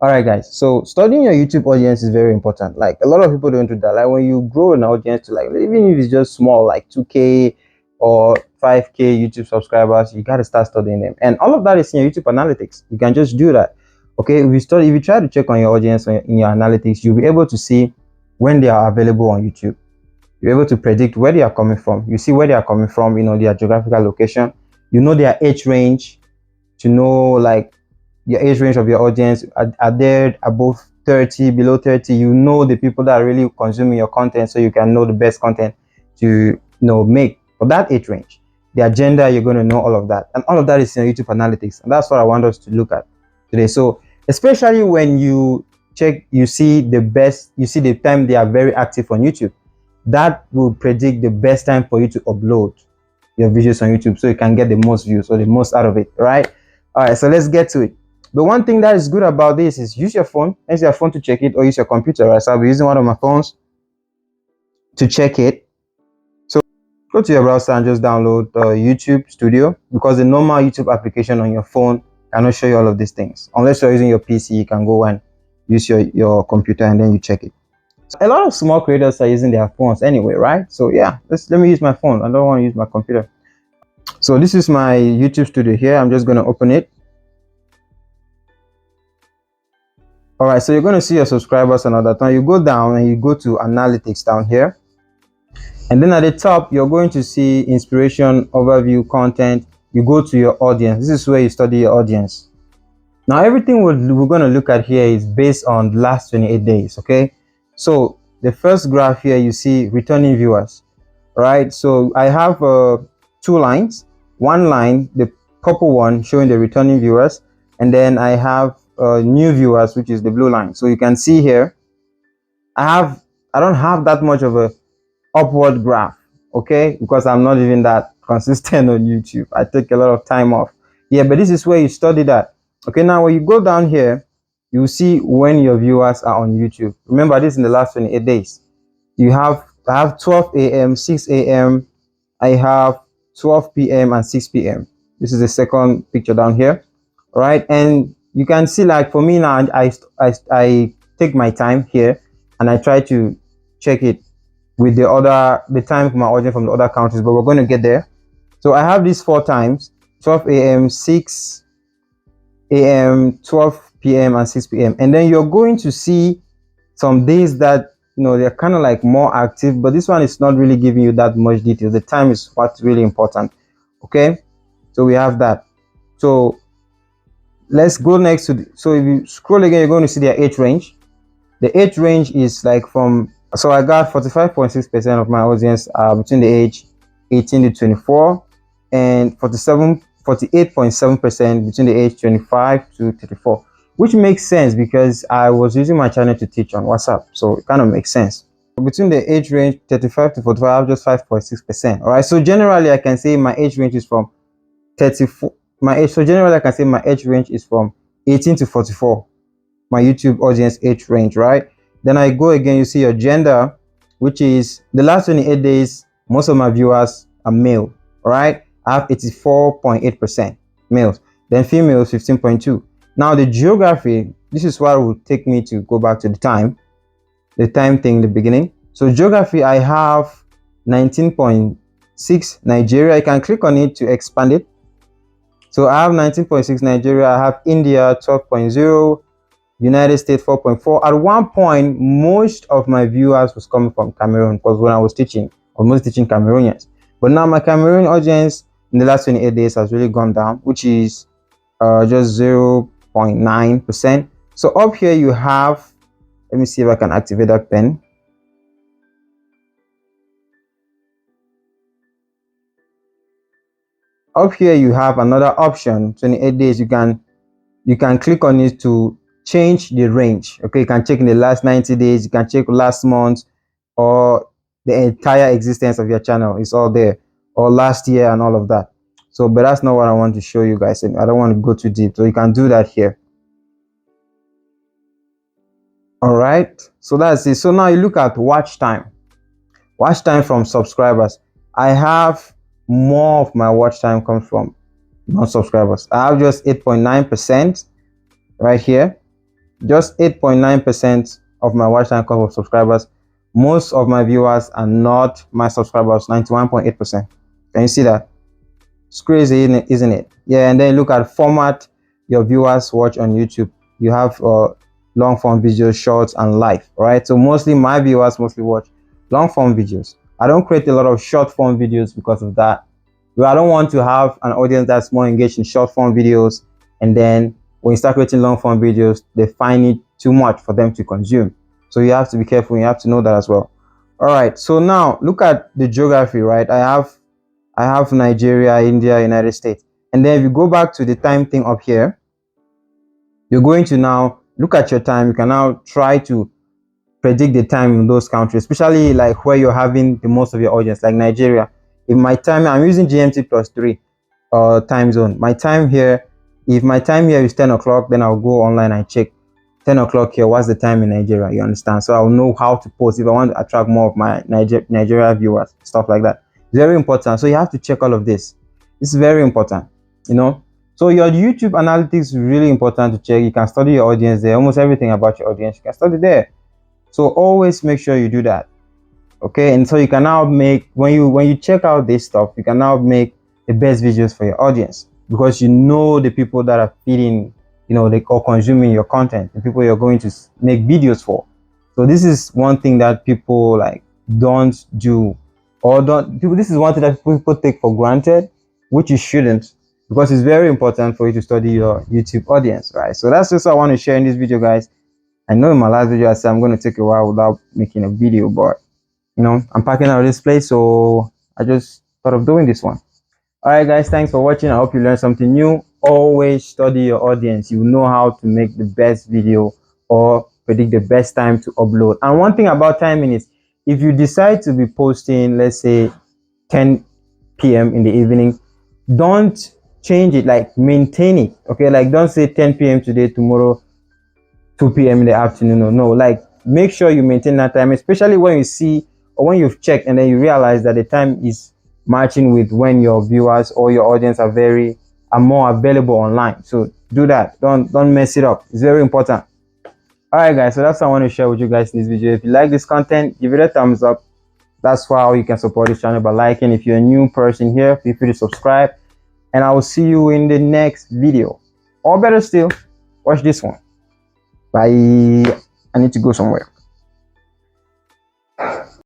All right, guys. So studying your YouTube audience is very important. Like a lot of people don't do that. Like when you grow an audience to like even if it's just small, like 2K or 5K YouTube subscribers, you got to start studying them. And all of that is in your YouTube analytics. You can just do that. Okay, if you try to check on your audience in your analytics, you'll be able to see when they are available on YouTube. You're able to predict where they are coming from. You see where they are coming from, their geographical location, their age range, to know like your age range of your audience. Are they above 30, below 30? The people that are really consuming your content, so you can know the best content to make for that age range. Their gender, you're going to know all of that, and all of that is in YouTube analytics, and that's what I want us to look at today. So especially when you check, you see the time they are very active on YouTube. That will predict the best time for you to upload your videos on YouTube, so you can get the most views or the most out of it, right? All right, so let's get to it. The one thing that is good about this is use your phone to check it, or use your computer, right? So I'll be using one of my phones to check it. So go to your browser and just download YouTube Studio, because the normal YouTube application on your phone cannot show you all of these things. Unless you're using your PC, you can go and use your computer and then you check it. So a lot of small creators are using their phones anyway, right? So yeah, let me use my phone. I don't want to use my computer. So this is my YouTube Studio here. I'm just going to open it. All right, so you're going to see your subscribers and all that. Now you go down and you go to analytics down here, and then at the top you're going to see inspiration, overview, content. You go to your audience. This is where you study your audience. Now everything we're going to look at here is based on the last 28 days. Okay, so the first graph here, you see returning viewers, right? So I have two lines. One line, the purple one, showing the returning viewers, and then I have new viewers, which is the blue line. So you can see here I don't have that much of a upward graph, okay, because I'm not even that consistent on YouTube. I take a lot of time off. Yeah, but this is where you study that. Okay, now when you go down here, you see when your viewers are on YouTube. Remember, this is in the last 28 days. I have 12 a.m., 6 a.m., I have 12 p.m. and 6 p.m. This is the second picture down here, right? And you can see, like for me now, I take my time here and I try to check it with the time for my audience from the other countries, but we're going to get there. So I have these 4 times: 12 a.m., 6 a.m., 12 p.m. and 6 p.m. And then you're going to see some days that they're kind of like more active, but this one is not really giving you that much detail. The time is what's really important. Okay, so we have that. So let's go next to so if you scroll again, you're going to see their age range. The age range is like so I got 45.6% of my audience between the age 18 to 24, and 48.7% between the age 25 to 34, which makes sense because I was using my channel to teach on WhatsApp, so it kind of makes sense. Between the age range 35 to 45, I have just 5.6%. All right, so generally I can say my age range is from 34. So generally I can say my age range is from 18 to 44. My YouTube audience age range, right? Then I go again, you see your gender, which is the last 28 days. Most of my viewers are male, right? I have 84.8% males. Then females 15.2. Now the geography, this is what will take me to go back to the time thing in the beginning. So geography, I have 19.6 Nigeria. I can click on it to expand it. So I have 19.6 Nigeria. I have India 12.0, United States 4.4. At one point, most of my viewers was coming from Cameroon, because when I was teaching, I was mostly teaching Cameroonians. But now my Cameroon audience in the last 28 days has really gone down, which is just 0.9%. So up here you have, let me see if I can activate that pen. Up here you have another option, 28 days. You can click on it to change the range. Okay, you can check in the last 90 days, you can check last month, or the entire existence of your channel is all there, or last year and all of that. So but that's not what I want to show you guys, and I don't want to go too deep, so you can do that here. All right, so that's it. So now you look at watch time from subscribers. I have more of my watch time comes from non-subscribers. I have just 8.9% right here. Just 8.9% of my watch time comes from subscribers. Most of my viewers are not my subscribers, 91.8%. Can you see that? It's crazy, isn't it? Yeah, and then look at format your viewers watch on YouTube. You have long form videos, shorts, and live. Right, so mostly my viewers mostly watch long form videos. I don't create a lot of short form videos because of that. I don't want to have an audience that's more engaged in short form videos, and then when you start creating long form videos, they find it too much for them to consume. So you have to be careful. You have to know that as well. All right, so now look at the geography. Right, I have Nigeria, India, United States. And then if you go back to the time thing up here, you're going to now look at your time. You can now try to predict the time in those countries, especially like where you're having the most of your audience, like Nigeria. If my time, I'm using GMT +3 time zone. My time here, if my time here is 10 o'clock, then I'll go online and check 10 o'clock here, what's the time in Nigeria, you understand? So I'll know how to post if I want to attract more of my Nigeria viewers, stuff like that. Very important. So you have to check all of this. It's very important, you know. So your YouTube analytics is really important to check. You can study your audience there. Almost everything about your audience you can study there. So always make sure you do that. Okay, and so you can now make, when you check out this stuff, you can now make the best videos for your audience, because you know the people that are feeding, you know, or consuming your content, the people you're going to make videos for. So this is one thing that people like don't do, or don't people. This is one thing that people take for granted, which you shouldn't, because it's very important for you to study your YouTube audience, right? So that's just what I want to share in this video, guys. I know in my last video I said I'm going to take a while without making a video, but you know, I'm packing out of this place, so I just thought of doing this one. All right, guys, thanks for watching. I hope you learned something new. Always study your audience. You know how to make the best video or predict the best time to upload. And one thing about timing is, if you decide to be posting, let's say 10 p.m. in the evening, don't change it, like maintain it. Okay, like don't say 10 p.m. today, tomorrow 2 p.m. in the afternoon. No, like make sure you maintain that time, especially when you see, or when you've checked and then you realize that the time is matching with when your viewers or your audience are more available online. So do that. Don't mess it up. It's very important. All right, guys, so that's what I want to share with you guys in this video. If you like this content, give it a thumbs up. That's how you can support this channel, by liking. If you're a new person here, feel free to subscribe, and I will see you in the next video. Or better still, watch this one. Bye. I need to go somewhere.